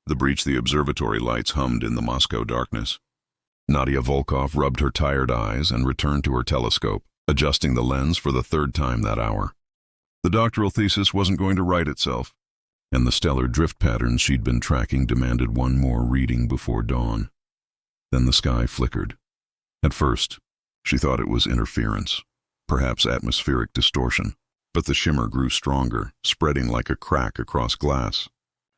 The breach the observatory lights hummed in the Moscow darkness. Nadia Volkov rubbed her tired eyes and returned to her telescope, adjusting the lens for the third time that hour. The doctoral thesis wasn't going to write itself, and the stellar drift patterns she'd been tracking demanded one more reading before dawn. Then the sky flickered. At first, she thought it was interference, perhaps atmospheric distortion, but the shimmer grew stronger, spreading like a crack across glass.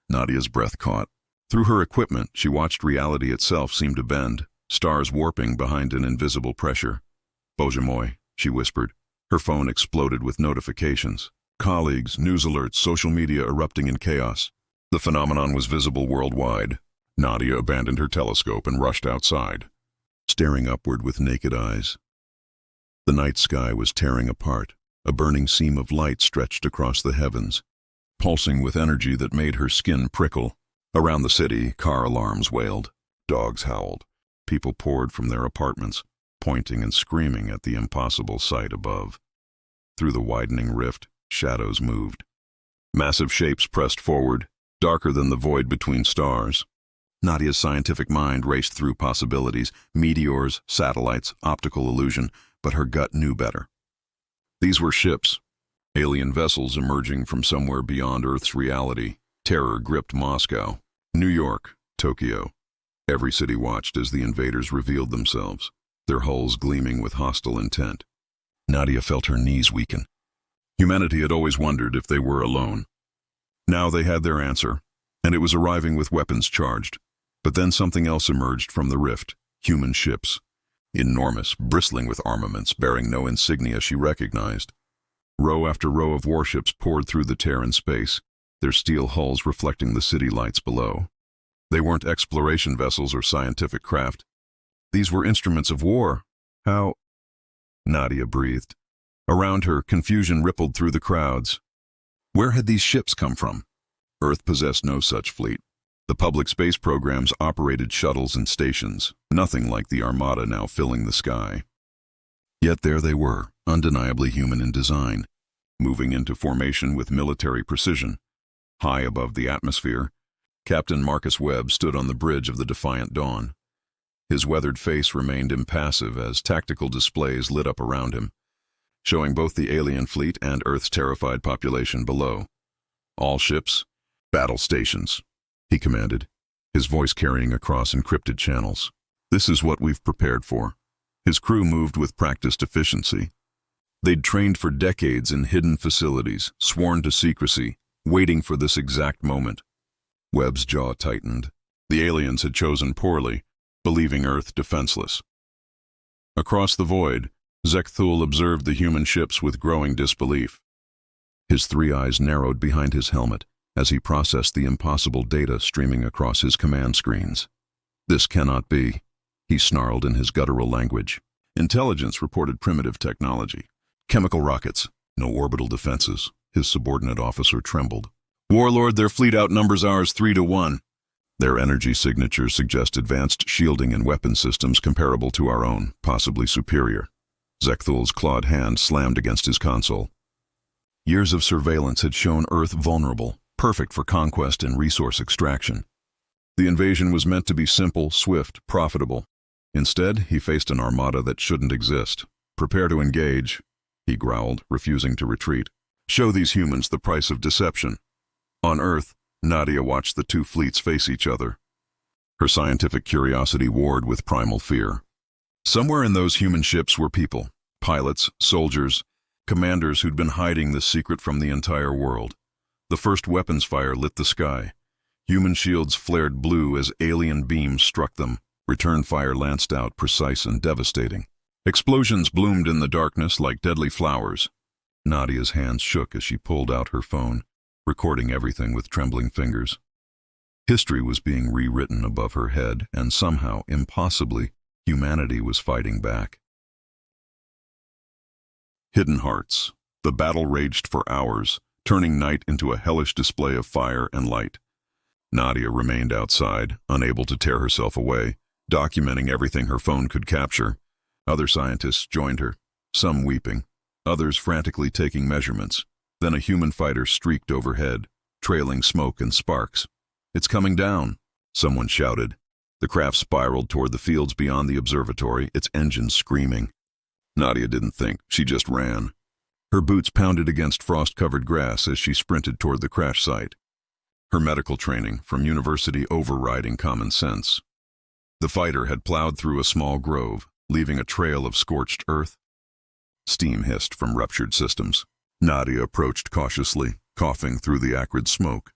Nadia's breath caught. Through her equipment, she watched reality itself seem to bend, stars warping behind an invisible pressure. "Bozhe moi," she whispered. Her phone exploded with notifications. Colleagues, news alerts, social media erupting in chaos. The phenomenon was visible worldwide. Nadia abandoned her telescope and rushed outside, staring upward with naked eyes. The night sky was tearing apart. A burning seam of light stretched across the heavens, pulsing with energy that made her skin prickle. Around the city, car alarms wailed. Dogs howled. People poured from their apartments, pointing and screaming at the impossible sight above. Through the widening rift, shadows moved. Massive shapes pressed forward, darker than the void between stars. Nadia's scientific mind raced through possibilities, meteors, satellites, optical illusion, but her gut knew better. These were ships, alien vessels emerging from somewhere beyond Earth's reality. Terror gripped Moscow, New York, Tokyo. Every city watched as the invaders revealed themselves, their hulls gleaming with hostile intent. Nadia felt her knees weaken. Humanity had always wondered if they were alone. Now they had their answer, and it was arriving with weapons charged. But then something else emerged from the rift: human ships. Enormous, bristling with armaments, bearing no insignia she recognized. Row after row of warships poured through the tear in space, their steel hulls reflecting the city lights below. They weren't exploration vessels or scientific craft. These were instruments of war. How? Nadia breathed. Around her, confusion rippled through the crowds. Where had these ships come from? Earth possessed no such fleet. The public space programs operated shuttles and stations, nothing like the Armada now filling the sky. Yet there they were, undeniably human in design, moving into formation with military precision. High above the atmosphere, Captain Marcus Webb stood on the bridge of the Defiant Dawn. His weathered face remained impassive as tactical displays lit up around him, showing both the alien fleet and Earth's terrified population below. "All ships, battle stations," he commanded, his voice carrying across encrypted channels. "This is what we've prepared for." His crew moved with practiced efficiency. They'd trained for decades in hidden facilities, sworn to secrecy, waiting for this exact moment. Webb's jaw tightened. The aliens had chosen poorly, believing Earth defenseless. Across the void, Zekthul observed the human ships with growing disbelief. His three eyes narrowed behind his helmet as he processed the impossible data streaming across his command screens. "This cannot be," he snarled in his guttural language. Intelligence reported primitive technology. Chemical rockets, no orbital defenses. His subordinate officer trembled. "Warlord, their fleet outnumbers ours 3-1. Their energy signatures suggest advanced shielding and weapon systems comparable to our own, possibly superior." Zekthul's clawed hand slammed against his console. Years of surveillance had shown Earth vulnerable, perfect for conquest and resource extraction. The invasion was meant to be simple, swift, profitable. Instead, he faced an armada that shouldn't exist. "Prepare to engage," he growled, refusing to retreat. "Show these humans the price of deception." On Earth, Nadia watched the two fleets face each other. Her scientific curiosity warred with primal fear. Somewhere in those human ships were people, pilots, soldiers, commanders who'd been hiding this secret from the entire world. The first weapons fire lit the sky. Human shields flared blue as alien beams struck them. Return fire lanced out, precise and devastating. Explosions bloomed in the darkness like deadly flowers. Nadia's hands shook as she pulled out her phone, recording everything with trembling fingers. History was being rewritten above her head, and somehow, impossibly, humanity was fighting back. Hidden Hearts. The battle raged for hours, turning night into a hellish display of fire and light. Nadia remained outside, unable to tear herself away, documenting everything her phone could capture. Other scientists joined her, some weeping, others frantically taking measurements. Then a human fighter streaked overhead, trailing smoke and sparks. It's coming down, someone shouted. The craft spiraled toward the fields beyond the observatory, its engines screaming. Nadia didn't think, she just ran. Her boots pounded against frost-covered grass as she sprinted toward the crash site. Her medical training from university overriding common sense. The fighter had plowed through a small grove, leaving a trail of scorched earth. Steam hissed from ruptured systems. Nadia approached cautiously, coughing through the acrid smoke.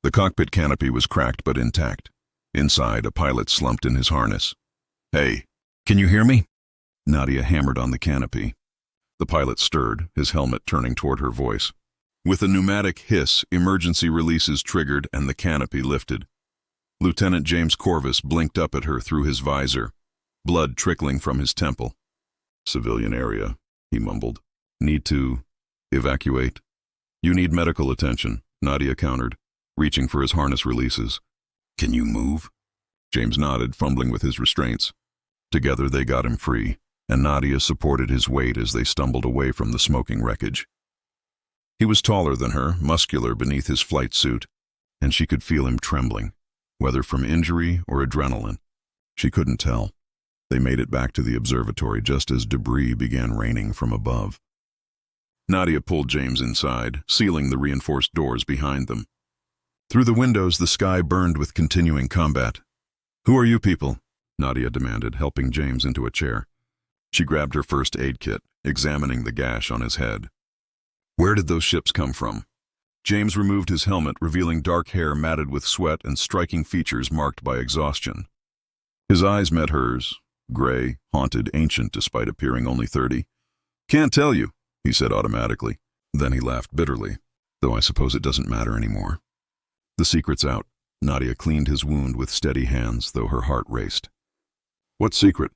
The cockpit canopy was cracked but intact. Inside, a pilot slumped in his harness. "Hey, can you hear me?" Nadia hammered on the canopy. The pilot stirred, his helmet turning toward her voice. With a pneumatic hiss, emergency releases triggered and the canopy lifted. Lieutenant James Corvus blinked up at her through his visor, blood trickling from his temple. "Civilian area," he mumbled. "Need to evacuate?" "You need medical attention," Nadia countered, reaching for his harness releases. "Can you move?" James nodded, fumbling with his restraints. Together they got him free, and Nadia supported his weight as they stumbled away from the smoking wreckage. He was taller than her, muscular beneath his flight suit, and she could feel him trembling, whether from injury or adrenaline. She couldn't tell. They made it back to the observatory just as debris began raining from above. Nadia pulled James inside, sealing the reinforced doors behind them. Through the windows, the sky burned with continuing combat. "Who are you people?" Nadia demanded, helping James into a chair. She grabbed her first aid kit, examining the gash on his head. "Where did those ships come from?" James removed his helmet, revealing dark hair matted with sweat and striking features marked by exhaustion. His eyes met hers, gray, haunted, ancient despite appearing only 30. "Can't tell you," he said automatically. Then he laughed bitterly, "Though I suppose it doesn't matter anymore." "The secret's out." Nadia cleaned his wound with steady hands, though her heart raced. "What secret?"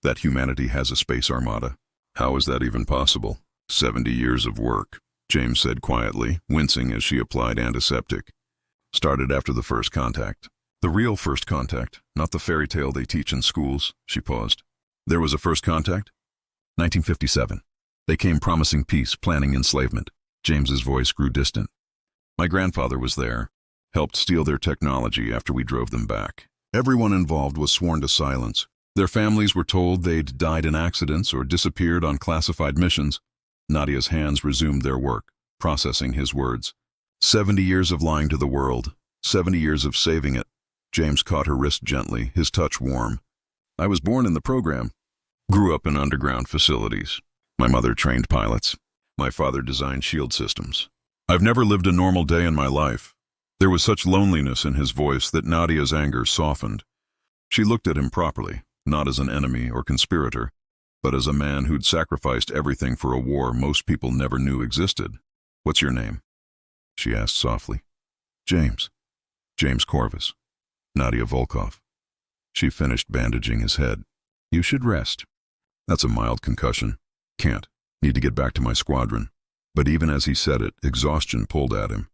"That humanity has a space armada." "How is that even possible?" 70 years of work," James said quietly, wincing as she applied antiseptic. "Started after the first contact." "The real first contact, not the fairy tale they teach in schools," she paused. "There was a first contact?" 1957. They came promising peace, planning enslavement. James's voice grew distant. "My grandfather was there, helped steal their technology after we drove them back. Everyone involved was sworn to silence. Their families were told they'd died in accidents or disappeared on classified missions." Nadia's hands resumed their work, processing his words. 70 years of lying to the world, 70 years of saving it. James caught her wrist gently, his touch warm. "I was born in the program. Grew up in underground facilities. My mother trained pilots. My father designed shield systems. I've never lived a normal day in my life." There was such loneliness in his voice that Nadia's anger softened. She looked at him properly, not as an enemy or conspirator, but as a man who'd sacrificed everything for a war most people never knew existed. "What's your name?" she asked softly. "James. James Corvus. Nadia Volkov." She finished bandaging his head. "You should rest." "That's a mild concussion. Can't. Need to get back to my squadron." But even as he said it, exhaustion pulled at him.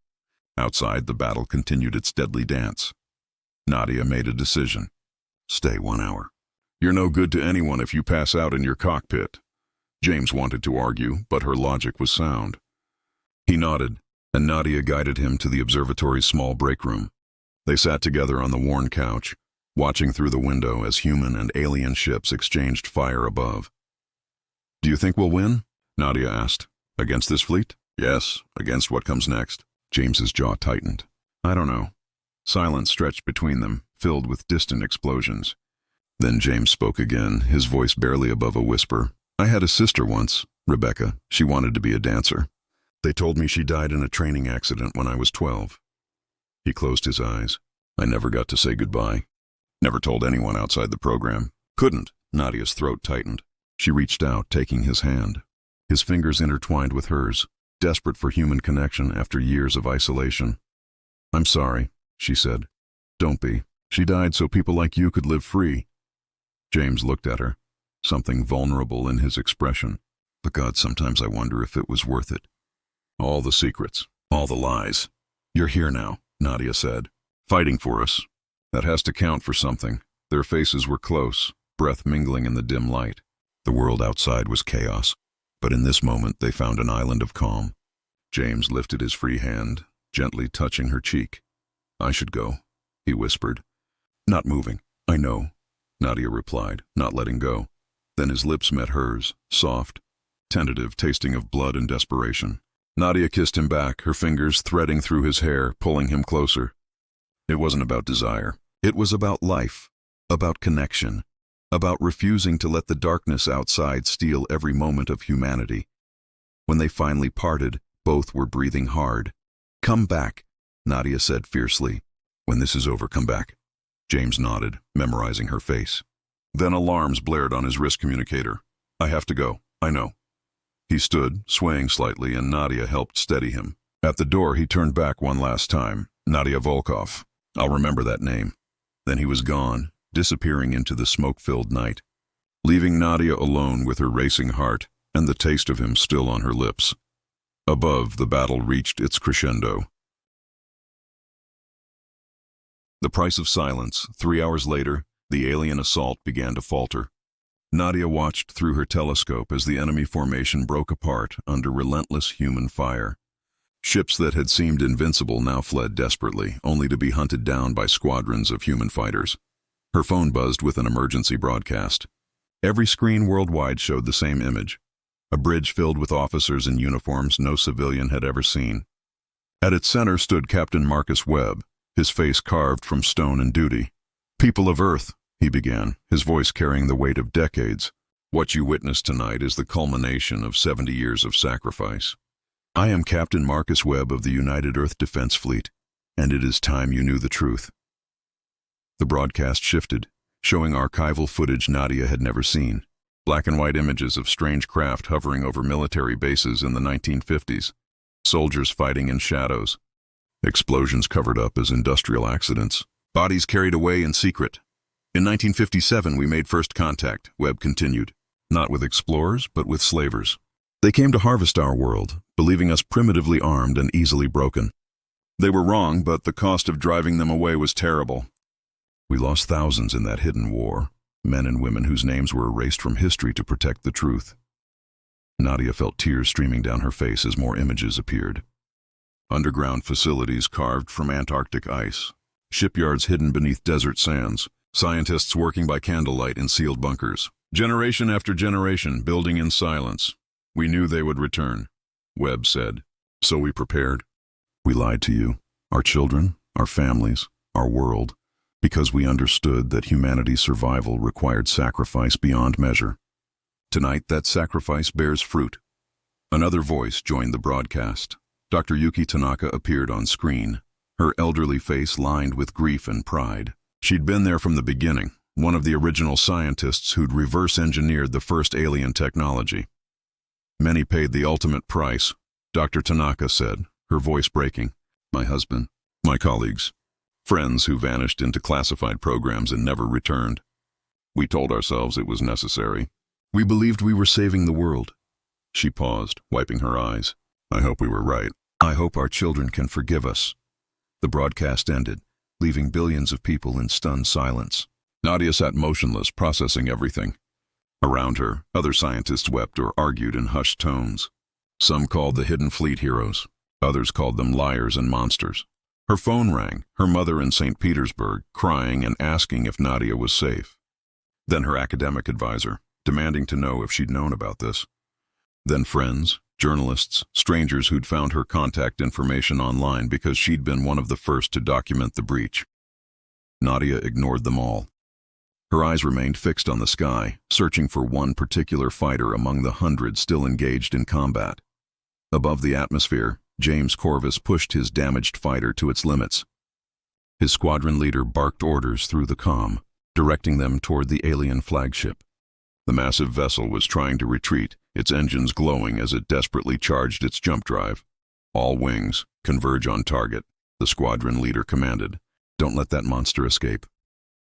Outside, the battle continued its deadly dance. Nadia made a decision. "Stay 1 hour. You're no good to anyone if you pass out in your cockpit." James wanted to argue, but her logic was sound. He nodded, and Nadia guided him to the observatory's small break room. They sat together on the worn couch, watching through the window as human and alien ships exchanged fire above. "Do you think we'll win?" Nadia asked. "Against this fleet?" "Yes, against what comes next." James's jaw tightened. "I don't know." Silence stretched between them, filled with distant explosions. Then James spoke again, his voice barely above a whisper. "I had a sister once, Rebecca. She wanted to be a dancer. They told me she died in a training accident when I was 12. He closed his eyes. "I never got to say goodbye. Never told anyone outside the program. Couldn't." Nadia's throat tightened. She reached out, taking his hand. His fingers intertwined with hers, desperate for human connection after years of isolation. "I'm sorry," she said. "Don't be. She died so people like you could live free." James looked at her, something vulnerable in his expression. "But God, sometimes I wonder if it was worth it. All the secrets, all the lies. You're here now," Nadia said, "fighting for us. That has to count for something." Their faces were close, breath mingling in the dim light. The world outside was chaos, but in this moment they found an island of calm. James lifted his free hand, gently touching her cheek. "I should go. he whispered. Not moving. I know, Nadia replied, not letting go. Then his lips met hers, soft, tentative, tasting of blood and desperation. Nadia kissed him back, her fingers threading through his hair, pulling him closer. It wasn't about desire. It was about life, about connection, about refusing to let the darkness outside steal every moment of humanity. When they finally parted, both were breathing hard. Come back, Nadia said fiercely. When this is over, come back. James nodded, memorizing her face. Then alarms blared on his wrist communicator. I have to go, I know. He stood, swaying slightly, and Nadia helped steady him. At the door, he turned back one last time. Nadia Volkov. I'll remember that name. Then he was gone, disappearing into the smoke-filled night, leaving Nadia alone with her racing heart and the taste of him still on her lips. Above, the battle reached its crescendo. The price of silence. 3 hours later, the alien assault began to falter. Nadia watched through her telescope as the enemy formation broke apart under relentless human fire. Ships that had seemed invincible now fled desperately, only to be hunted down by squadrons of human fighters. Her phone buzzed with an emergency broadcast. Every screen worldwide showed the same image. A bridge filled with officers in uniforms no civilian had ever seen. At its center stood Captain Marcus Webb, his face carved from stone and duty. People of Earth, he began, his voice carrying the weight of decades. What you witnessed tonight is the culmination of 70 years of sacrifice. I am Captain Marcus Webb of the United Earth Defense Fleet, and it is time you knew the truth. The broadcast shifted, showing archival footage Nadia had never seen. Black and white images of strange craft hovering over military bases in the 1950s. Soldiers fighting in shadows. Explosions covered up as industrial accidents. Bodies carried away in secret. In 1957 we made first contact, Webb continued. Not with explorers, but with slavers. They came to harvest our world, believing us primitively armed and easily broken. They were wrong, but the cost of driving them away was terrible. We lost thousands in that hidden war, men and women whose names were erased from history to protect the truth. Nadia felt tears streaming down her face as more images appeared. Underground facilities carved from Antarctic ice, shipyards hidden beneath desert sands, scientists working by candlelight in sealed bunkers, generation after generation building in silence. We knew they would return, Webb said. So we prepared. We lied to you, our children, our families, our world, because we understood that humanity's survival required sacrifice beyond measure. Tonight, that sacrifice bears fruit. Another voice joined the broadcast. Dr. Yuki Tanaka appeared on screen, her elderly face lined with grief and pride. She'd been there from the beginning, one of the original scientists who'd reverse-engineered the first alien technology. Many paid the ultimate price, Dr. Tanaka said, her voice breaking. My husband, my colleagues, friends who vanished into classified programs and never returned. We told ourselves it was necessary. We believed we were saving the world. She paused, wiping her eyes. I hope we were right. I hope our children can forgive us. The broadcast ended, leaving billions of people in stunned silence. Nadia sat motionless, processing everything. Around her, other scientists wept or argued in hushed tones. Some called the Hidden Fleet heroes. Others called them liars and monsters. Her phone rang, her mother in St. Petersburg, crying and asking if Nadia was safe. Then her academic advisor, demanding to know if she'd known about this. Then friends, journalists, strangers who'd found her contact information online because she'd been one of the first to document the breach. Nadia ignored them all. Her eyes remained fixed on the sky, searching for one particular fighter among the hundreds still engaged in combat. Above the atmosphere, James Corvus pushed his damaged fighter to its limits. His squadron leader barked orders through the comm, directing them toward the alien flagship. The massive vessel was trying to retreat, its engines glowing as it desperately charged its jump drive. All wings, converge on target, the squadron leader commanded. Don't let that monster escape.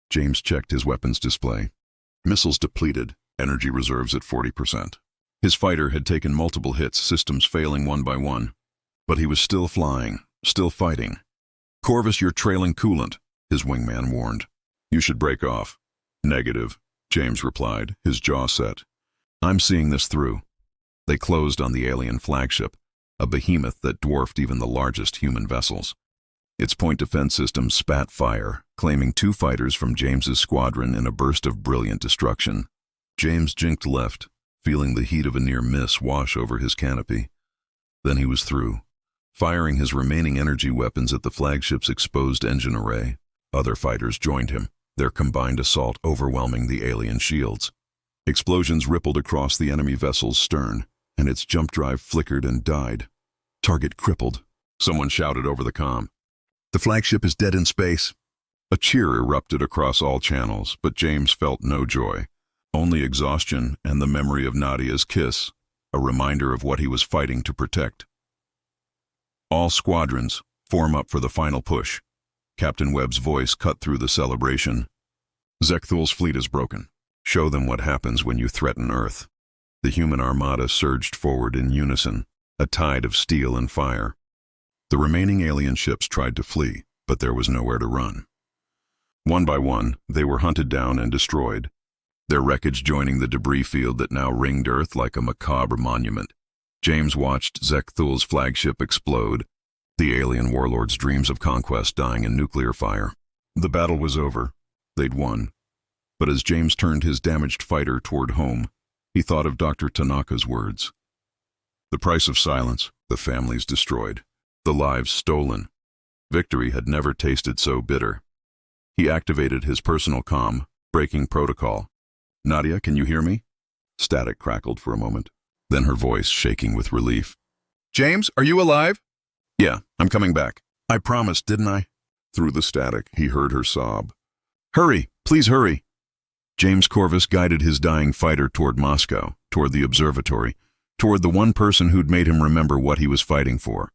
James checked his weapons display. Missiles depleted, energy reserves at 40%. His fighter had taken multiple hits, systems failing one by one. But he was still flying, still fighting. Corvus, you're trailing coolant, his wingman warned. You should break off. Negative, James replied, his jaw set. I'm seeing this through. They closed on the alien flagship, a behemoth that dwarfed even the largest human vessels. Its point defense system spat fire, claiming 2 fighters from James's squadron in a burst of brilliant destruction. James jinked left, feeling the heat of a near miss wash over his canopy. Then he was through, firing his remaining energy weapons at the flagship's exposed engine array. Other fighters joined him, their combined assault overwhelming the alien shields. Explosions rippled across the enemy vessel's stern, and its jump drive flickered and died. Target crippled. Someone shouted over the comm. "The flagship is dead in space." A cheer erupted across all channels, but James felt no joy. Only exhaustion and the memory of Nadia's kiss, a reminder of what he was fighting to protect. "All squadrons, form up for the final push." Captain Webb's voice cut through the celebration. "Zekthul's fleet is broken. Show them what happens when you threaten Earth." The human armada surged forward in unison, a tide of steel and fire. The remaining alien ships tried to flee, but there was nowhere to run. One by one, they were hunted down and destroyed, their wreckage joining the debris field that now ringed Earth like a macabre monument. James watched Zekthul's flagship explode, the alien warlord's dreams of conquest dying in nuclear fire. The battle was over. They'd won. But as James turned his damaged fighter toward home, he thought of Dr. Tanaka's words. The price of silence, the families destroyed, the lives stolen. Victory had never tasted so bitter. He activated his personal comm, breaking protocol. "Nadia, can you hear me?" Static crackled for a moment, then her voice shaking with relief. "James, are you alive?" "Yeah, I'm coming back. I promised, didn't I?" Through the static, he heard her sob. "Hurry, please hurry." James Corvus guided his dying fighter toward Moscow, toward the observatory, toward the one person who'd made him remember what he was fighting for.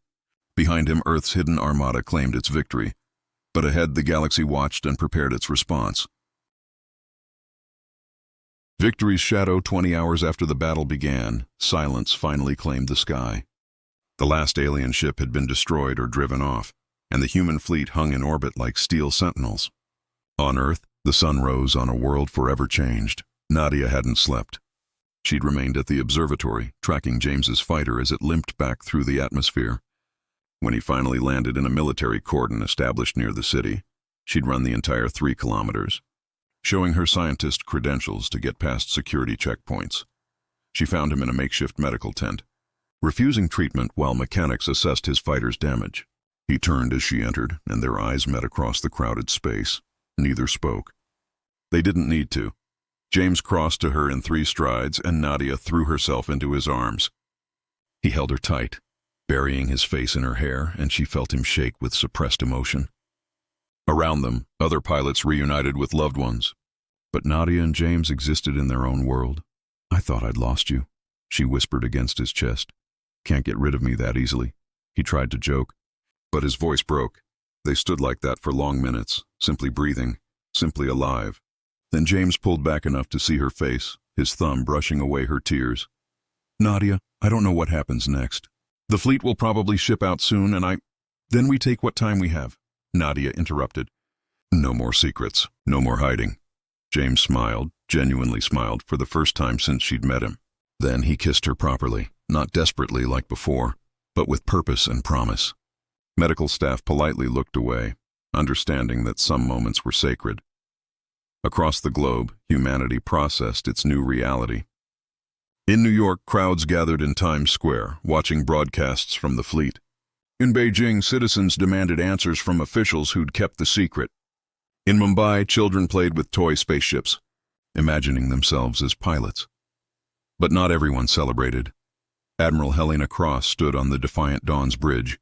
Behind him, Earth's hidden armada claimed its victory, but ahead the galaxy watched and prepared its response. Victory's shadow 20 hours after the battle began, silence finally claimed the sky. The last alien ship had been destroyed or driven off, and the human fleet hung in orbit like steel sentinels. On Earth, the sun rose on a world forever changed. Nadia hadn't slept. She'd remained at the observatory, tracking James's fighter as it limped back through the atmosphere. When he finally landed in a military cordon established near the city, she'd run the entire 3 kilometers, showing her scientist credentials to get past security checkpoints. She found him in a makeshift medical tent, refusing treatment while mechanics assessed his fighter's damage. He turned as she entered, and their eyes met across the crowded space. Neither spoke. They didn't need to. James crossed to her in 3 strides, and Nadia threw herself into his arms. He held her tight, burying his face in her hair, and she felt him shake with suppressed emotion. Around them, other pilots reunited with loved ones. But Nadia and James existed in their own world. "I thought I'd lost you," she whispered against his chest. "Can't get rid of me that easily." He tried to joke, but his voice broke. They stood like that for long minutes, simply breathing, simply alive. Then James pulled back enough to see her face, his thumb brushing away her tears. "Nadia, I don't know what happens next. The fleet will probably ship out soon, and then we take what time we have." Nadia interrupted. "No more secrets, no more hiding." James smiled, genuinely smiled, for the first time since she'd met him. Then he kissed her properly, not desperately like before, but with purpose and promise. Medical staff politely looked away, understanding that some moments were sacred. Across the globe, humanity processed its new reality. In New York, crowds gathered in Times Square, watching broadcasts from the fleet. In Beijing, citizens demanded answers from officials who'd kept the secret. In Mumbai, children played with toy spaceships, imagining themselves as pilots. But not everyone celebrated. Admiral Helena Cross stood on the Defiant Dawn's bridge,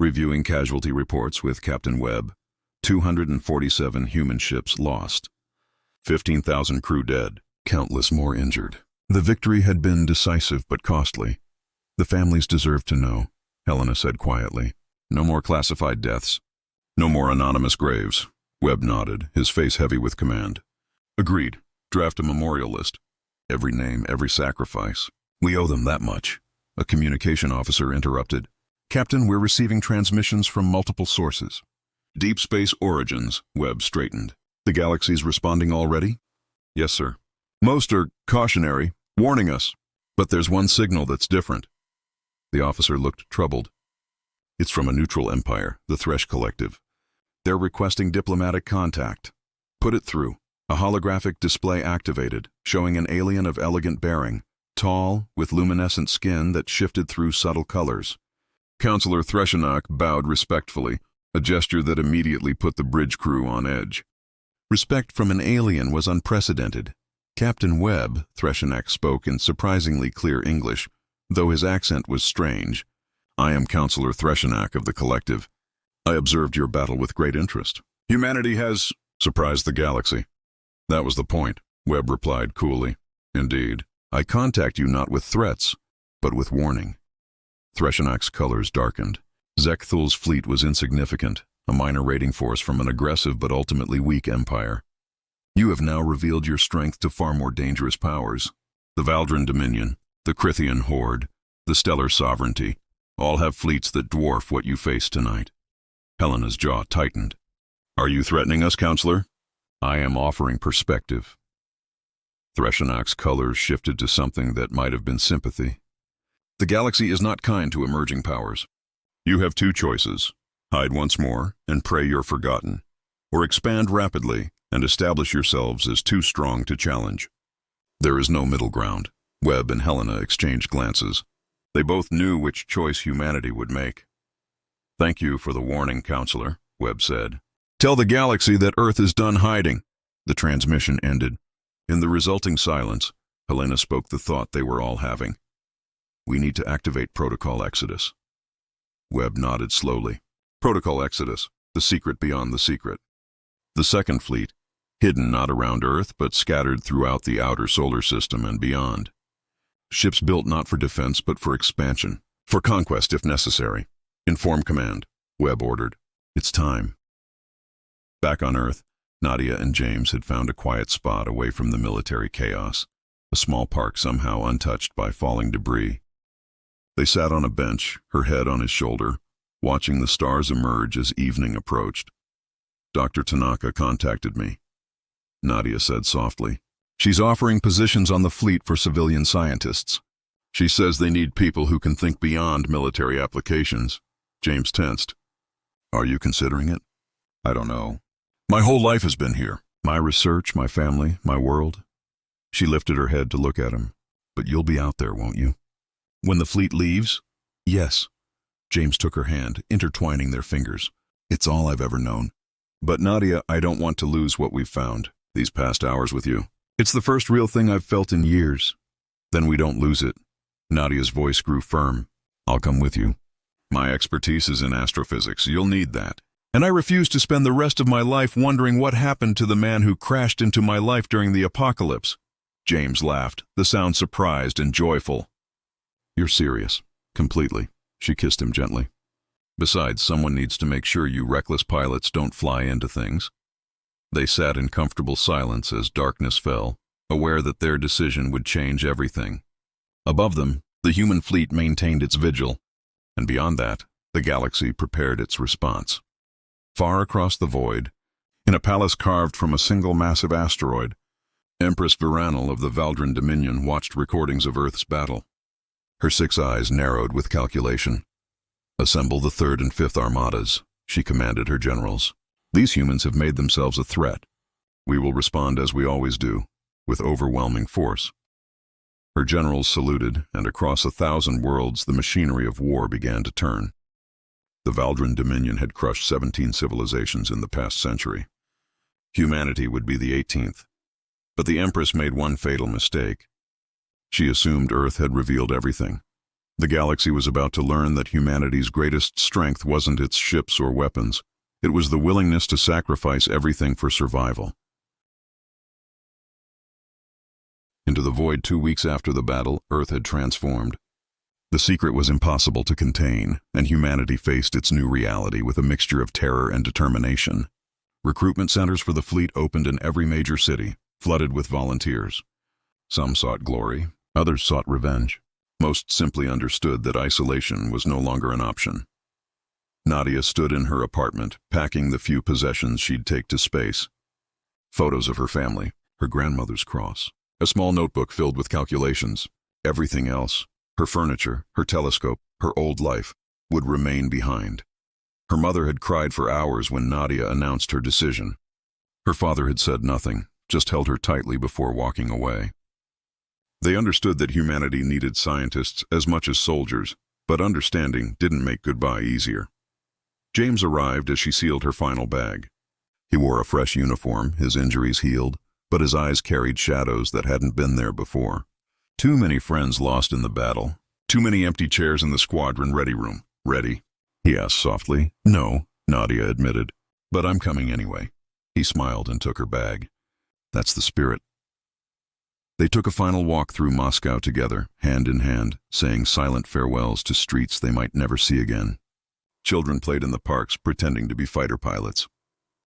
reviewing casualty reports with Captain Webb. 247 human ships lost. 15,000 crew dead, countless more injured. The victory had been decisive but costly. "The families deserve to know," Helena said quietly. "No more classified deaths. No more anonymous graves." Webb nodded, his face heavy with command. "Agreed. Draft a memorial list. Every name, every sacrifice. We owe them that much." A communication officer interrupted. "Captain, we're receiving transmissions from multiple sources." "Deep space origins," Webb straightened. "The galaxy's responding already?" "Yes, sir. Most are cautionary, warning us. But there's one signal that's different." The officer looked troubled. It's from a neutral empire, the Thresh Collective. They're requesting diplomatic contact. Put it through. A holographic display activated, showing an alien of elegant bearing, tall, with luminescent skin that shifted through subtle colors. Counselor Threshenach bowed respectfully, a gesture that immediately put the bridge crew on edge. Respect from an alien was unprecedented. Captain Webb, Threshenach spoke in surprisingly clear English, though his accent was strange. I am Counselor Threshenach of the Collective. I observed your battle with great interest. Humanity has surprised the galaxy. That was the point, Webb replied coolly. Indeed. I contact you not with threats, but with warning. Threshenach's colors darkened. Zekthul's fleet was insignificant, a minor raiding force from an aggressive but ultimately weak empire. You have now revealed your strength to far more dangerous powers. The Valdran Dominion, the Crithian Horde, the Stellar Sovereignty, all have fleets that dwarf what you face tonight. Helena's jaw tightened. Are you threatening us, Counselor? I am offering perspective. Threshenach's colors shifted to something that might have been sympathy. The galaxy is not kind to emerging powers. You have two choices. Hide once more and pray you're forgotten, or expand rapidly and establish yourselves as too strong to challenge. There is no middle ground. Webb and Helena exchanged glances. They both knew which choice humanity would make. Thank you for the warning, Counselor, Webb said. Tell the galaxy that Earth is done hiding. The transmission ended. In the resulting silence, Helena spoke the thought they were all having. We need to activate Protocol Exodus. Webb nodded slowly. Protocol Exodus, the secret beyond the secret. The second fleet, hidden not around Earth but scattered throughout the outer solar system and beyond. Ships built not for defense but for expansion, for conquest if necessary. Inform command, Webb ordered. It's time. Back on Earth, Nadia and James had found a quiet spot away from the military chaos, a small park somehow untouched by falling debris. They sat on a bench, her head on his shoulder, watching the stars emerge as evening approached. Dr. Tanaka contacted me, Nadia said softly. She's offering positions on the fleet for civilian scientists. She says they need people who can think beyond military applications. James tensed. Are you considering it? I don't know. My whole life has been here. My research, my family, my world. She lifted her head to look at him. But you'll be out there, won't you? When the fleet leaves? Yes. James took her hand, intertwining their fingers. It's all I've ever known. But Nadia, I don't want to lose what we've found, these past hours with you. It's the first real thing I've felt in years. Then we don't lose it. Nadia's voice grew firm. I'll come with you. My expertise is in astrophysics. You'll need that. And I refuse to spend the rest of my life wondering what happened to the man who crashed into my life during the apocalypse. James laughed, the sound surprised and joyful. You're serious. Completely. She kissed him gently. Besides, someone needs to make sure you reckless pilots don't fly into things. They sat in comfortable silence as darkness fell, aware that their decision would change everything. Above them, the human fleet maintained its vigil, and beyond that, the galaxy prepared its response. Far across the void, in a palace carved from a single massive asteroid, Empress Viranil of the Valdran Dominion watched recordings of Earth's battle. Her 6 eyes narrowed with calculation. Assemble the 3rd and 5th Armadas, she commanded her generals. These humans have made themselves a threat. We will respond as we always do, with overwhelming force. Her generals saluted, and across 1,000 worlds the machinery of war began to turn. The Valdran Dominion had crushed 17 civilizations in the past century. Humanity would be the 18th. But the Empress made one fatal mistake. She assumed Earth had revealed everything. The galaxy was about to learn that humanity's greatest strength wasn't its ships or weapons. It was the willingness to sacrifice everything for survival. Into the void 2 weeks after the battle, Earth had transformed. The secret was impossible to contain, and humanity faced its new reality with a mixture of terror and determination. Recruitment centers for the fleet opened in every major city, flooded with volunteers. Some sought glory, others sought revenge. Most simply understood that isolation was no longer an option. Nadia stood in her apartment, packing the few possessions she'd take to space. Photos of her family, her grandmother's cross, a small notebook filled with calculations. Everything else, her furniture, her telescope, her old life, would remain behind. Her mother had cried for hours when Nadia announced her decision. Her father had said nothing, just held her tightly before walking away. They understood that humanity needed scientists as much as soldiers, but understanding didn't make goodbye easier. James arrived as she sealed her final bag. He wore a fresh uniform, his injuries healed, but his eyes carried shadows that hadn't been there before. Too many friends lost in the battle. Too many empty chairs in the squadron ready room. Ready? He asked softly. No, Nadia admitted. But I'm coming anyway. He smiled and took her bag. That's the spirit. They took a final walk through Moscow together, hand in hand, saying silent farewells to streets they might never see again. Children played in the parks, pretending to be fighter pilots.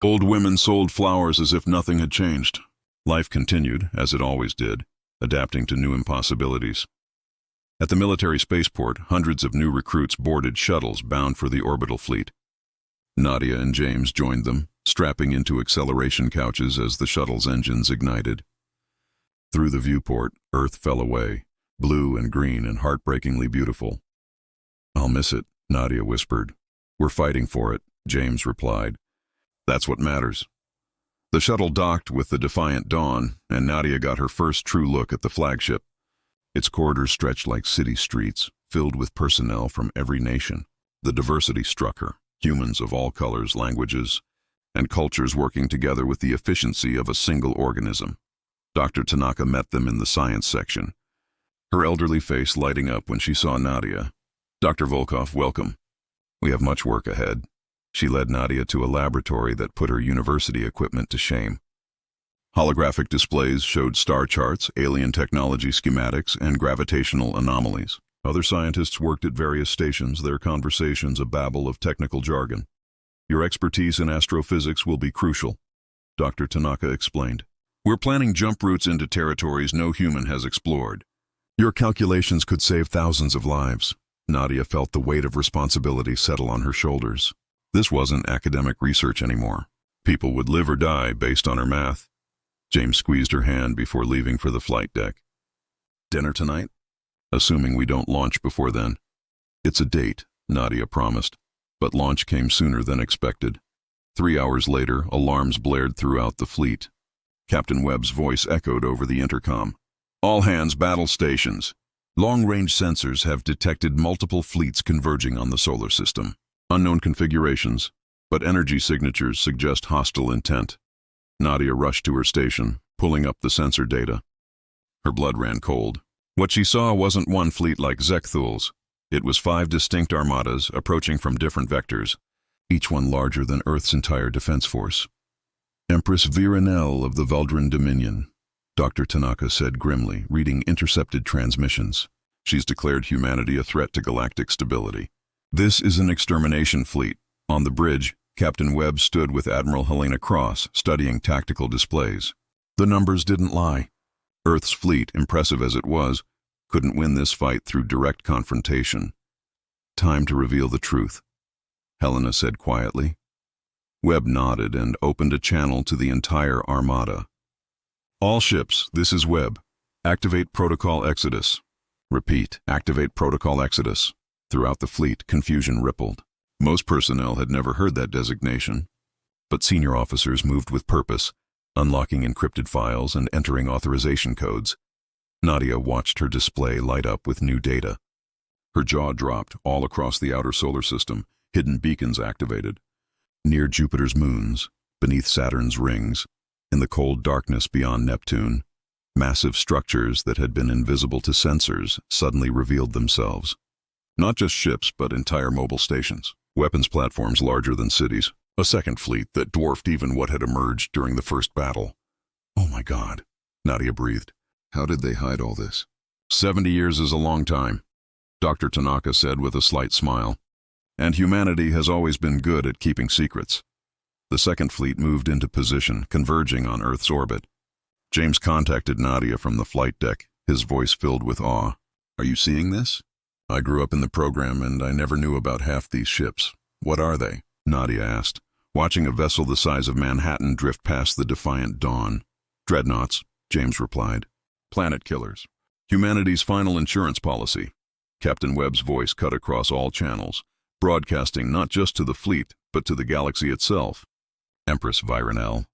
Old women sold flowers as if nothing had changed. Life continued, as it always did, adapting to new impossibilities. At the military spaceport, hundreds of new recruits boarded shuttles bound for the orbital fleet. Nadia and James joined them, strapping into acceleration couches as the shuttle's engines ignited. Through the viewport, Earth fell away, blue and green and heartbreakingly beautiful. I'll miss it, Nadia whispered. We're fighting for it, James replied. That's what matters. The shuttle docked with the defiant dawn, and Nadia got her first true look at the flagship. Its corridors stretched like city streets, filled with personnel from every nation. The diversity struck her, humans of all colors, languages, and cultures working together with the efficiency of a single organism. Dr. Tanaka met them in the science section, her elderly face lighting up when she saw Nadia. Dr. Volkov, welcome. We have much work ahead. She led Nadia to a laboratory that put her university equipment to shame. Holographic displays showed star charts, alien technology schematics, and gravitational anomalies. Other scientists worked at various stations, their conversations a babble of technical jargon. Your expertise in astrophysics will be crucial, Dr. Tanaka explained. We're planning jump routes into territories no human has explored. Your calculations could save thousands of lives. Nadia felt the weight of responsibility settle on her shoulders. This wasn't academic research anymore. People would live or die based on her math. James squeezed her hand before leaving for the flight deck. Dinner tonight? Assuming we don't launch before then. It's a date, Nadia promised, but launch came sooner than expected. 3 hours later, alarms blared throughout the fleet. Captain Webb's voice echoed over the intercom. All hands battle stations. Long-range sensors have detected multiple fleets converging on the solar system. Unknown configurations, but energy signatures suggest hostile intent. Nadia rushed to her station, pulling up the sensor data. Her blood ran cold. What she saw wasn't one fleet like Zekthul's. It was 5 distinct armadas approaching from different vectors, each one larger than Earth's entire defense force. Empress Virinel of the Veldran Dominion, Dr. Tanaka said grimly, reading intercepted transmissions. She's declared humanity a threat to galactic stability. This is an extermination fleet. On the bridge, Captain Webb stood with Admiral Helena Cross, studying tactical displays. The numbers didn't lie. Earth's fleet, impressive as it was, couldn't win this fight through direct confrontation. Time to reveal the truth, Helena said quietly. Webb nodded and opened a channel to the entire Armada. All ships, this is Webb. Activate Protocol Exodus. Repeat, activate Protocol Exodus. Throughout the fleet, confusion rippled. Most personnel had never heard that designation, but senior officers moved with purpose, unlocking encrypted files and entering authorization codes. Nadia watched her display light up with new data. Her jaw dropped all across the outer solar system, hidden beacons activated. Near Jupiter's moons, beneath Saturn's rings, in the cold darkness beyond Neptune, massive structures that had been invisible to sensors suddenly revealed themselves. Not just ships, but entire mobile stations, weapons platforms larger than cities, a second fleet that dwarfed even what had emerged during the first battle. Oh my God, Nadia breathed. How did they hide all this? 70 years is a long time, Dr. Tanaka said with a slight smile. And humanity has always been good at keeping secrets. The second fleet moved into position, converging on Earth's orbit. James contacted Nadia from the flight deck, his voice filled with awe. Are you seeing this? I grew up in the program and I never knew about half these ships. What are they? Nadia asked, watching a vessel the size of Manhattan drift past the defiant dawn. Dreadnoughts, James replied. Planet killers. Humanity's final insurance policy. Captain Webb's voice cut across all channels, broadcasting not just to the fleet, but to the galaxy itself. Empress Virenel,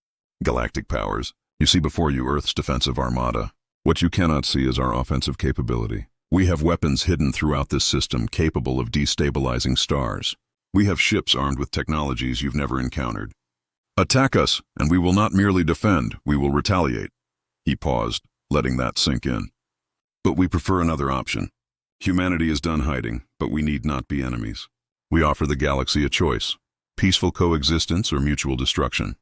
Galactic powers, you see before you Earth's defensive armada. What you cannot see is our offensive capability. We have weapons hidden throughout this system capable of destabilizing stars. We have ships armed with technologies you've never encountered. Attack us, and we will not merely defend, we will retaliate. He paused, letting that sink in. But we prefer another option. Humanity is done hiding, but we need not be enemies. We offer the galaxy a choice: peaceful coexistence or mutual destruction.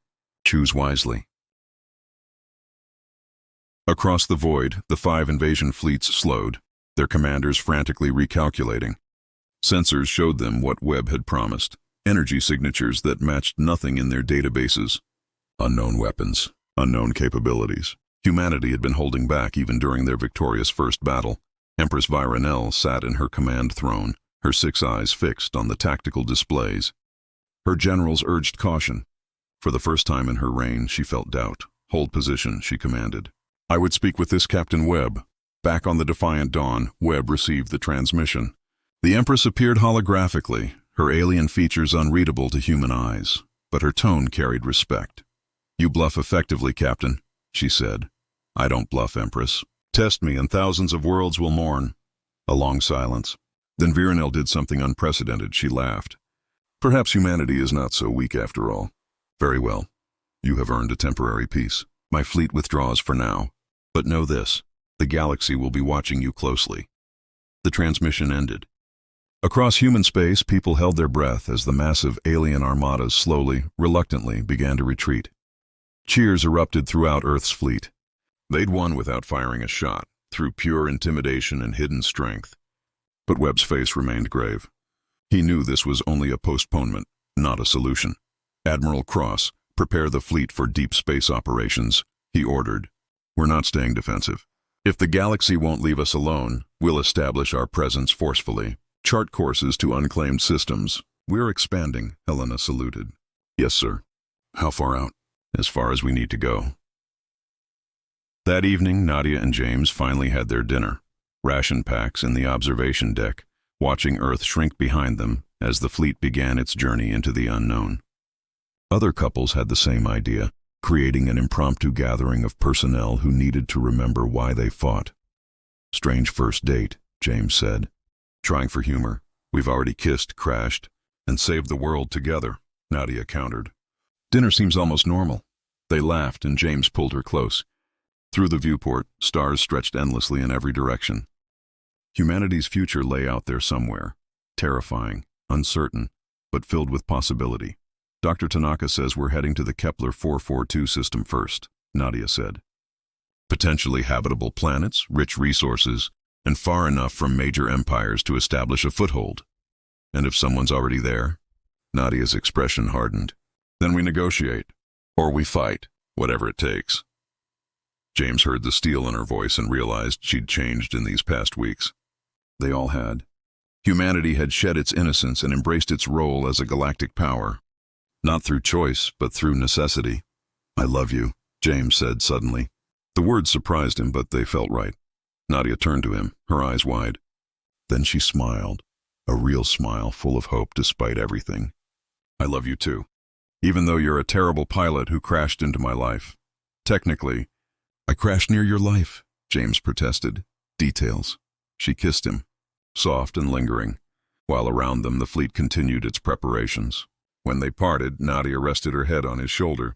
Choose wisely. Across the void, the 5 invasion fleets slowed, their commanders frantically recalculating. Sensors showed them what Webb had promised: energy signatures that matched nothing in their databases. Unknown weapons, unknown capabilities. Humanity had been holding back even during their victorious first battle. Empress Virenel sat in her command throne, her 6 eyes fixed on the tactical displays. Her generals urged caution. For the first time in her reign, she felt doubt. Hold position, she commanded. I would speak with this Captain Webb. Back on the Defiant Dawn, Webb received the transmission. The Empress appeared holographically, her alien features unreadable to human eyes, but her tone carried respect. You bluff effectively, Captain, she said. I don't bluff, Empress. Test me and thousands of worlds will mourn. A long silence. Then Virenel did something unprecedented. She laughed. Perhaps humanity is not so weak after all. Very well. You have earned a temporary peace. My fleet withdraws for now. But know this, the galaxy will be watching you closely. The transmission ended. Across human space, people held their breath as the massive alien armadas slowly, reluctantly began to retreat. Cheers erupted throughout Earth's fleet. They'd won without firing a shot, through pure intimidation and hidden strength. But Webb's face remained grave. He knew this was only a postponement, not a solution. Admiral Cross, prepare the fleet for deep space operations, he ordered. We're not staying defensive. If the galaxy won't leave us alone, we'll establish our presence forcefully. Chart courses to unclaimed systems. We're expanding, Helena saluted. Yes, sir. How far out? As far as we need to go. That evening, Nadia and James finally had their dinner. Ration packs in the observation deck, watching Earth shrink behind them as the fleet began its journey into the unknown. Other couples had the same idea, creating an impromptu gathering of personnel who needed to remember why they fought. Strange first date, James said. Trying for humor. We've already kissed, crashed, and saved the world together, Nadia countered. Dinner seems almost normal. They laughed and James pulled her close. Through the viewport, stars stretched endlessly in every direction. Humanity's future lay out there somewhere, terrifying, uncertain, but filled with possibility. Dr. Tanaka says we're heading to the Kepler 442 system first, Nadia said. Potentially habitable planets, rich resources, and far enough from major empires to establish a foothold. And if someone's already there? Nadia's expression hardened. Then we negotiate. Or we fight, whatever it takes. James heard the steel in her voice and realized she'd changed in these past weeks. They all had. Humanity had shed its innocence and embraced its role as a galactic power. Not through choice, but through necessity. I love you, James said suddenly. The words surprised him, but they felt right. Nadia turned to him, her eyes wide. Then she smiled, a real smile full of hope despite everything. I love you too. Even though you're a terrible pilot who crashed into my life. Technically, I crashed near your life, James protested. Details. She kissed him, soft and lingering, while around them the fleet continued its preparations. When they parted, Nadia rested her head on his shoulder.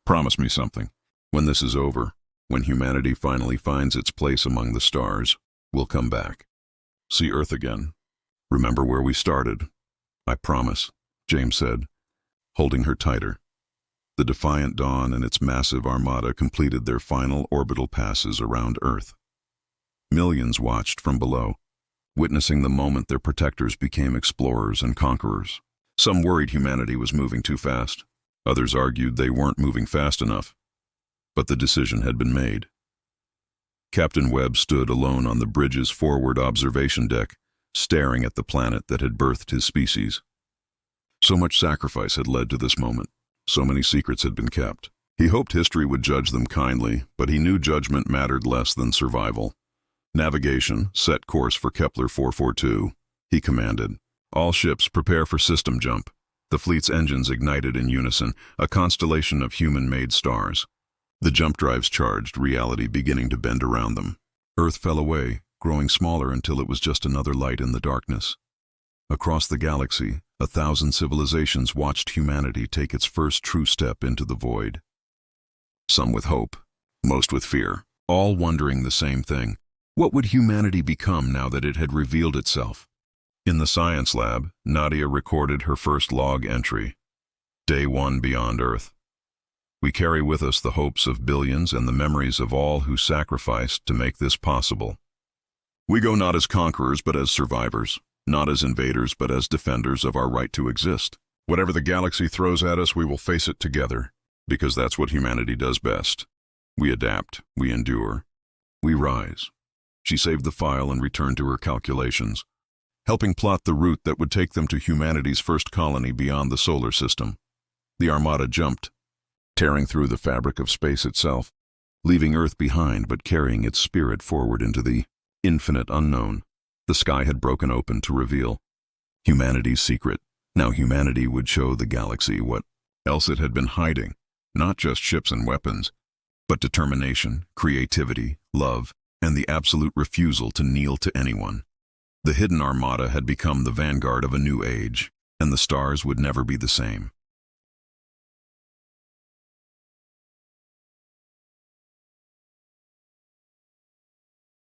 Promise me something. When this is over, when humanity finally finds its place among the stars, we'll come back. See Earth again. Remember where we started. I promise, James said, holding her tighter. The Defiant Dawn and its massive armada completed their final orbital passes around Earth. Millions watched from below, witnessing the moment their protectors became explorers and conquerors. Some worried humanity was moving too fast. Others argued they weren't moving fast enough. But the decision had been made. Captain Webb stood alone on the bridge's forward observation deck, staring at the planet that had birthed his species. So much sacrifice had led to this moment. So many secrets had been kept. He hoped history would judge them kindly, but he knew judgment mattered less than survival. Navigation, set course for Kepler 442, he commanded. All ships prepare for system jump. The fleet's engines ignited in unison, a constellation of human-made stars. The jump drives charged, reality beginning to bend around them. Earth fell away, growing smaller until it was just another light in the darkness. Across the galaxy, 1,000 civilizations watched humanity take its first true step into the void. Some with hope, most with fear, all wondering the same thing. What would humanity become now that it had revealed itself? In the science lab, Nadia recorded her first log entry. Day 1 beyond Earth. We carry with us the hopes of billions and the memories of all who sacrificed to make this possible. We go not as conquerors but as survivors, not as invaders but as defenders of our right to exist. Whatever the galaxy throws at us, we will face it together, because that's what humanity does best. We adapt, we endure, we rise. She saved the file and returned to her calculations, helping plot the route that would take them to humanity's first colony beyond the solar system. The Armada jumped, tearing through the fabric of space itself, leaving Earth behind but carrying its spirit forward into the infinite unknown. The sky had broken open to reveal humanity's secret. Now humanity would show the galaxy what else it had been hiding, not just ships and weapons, but determination, creativity, love, and the absolute refusal to kneel to anyone. The hidden Armada had become the vanguard of a new age, and the stars would never be the same.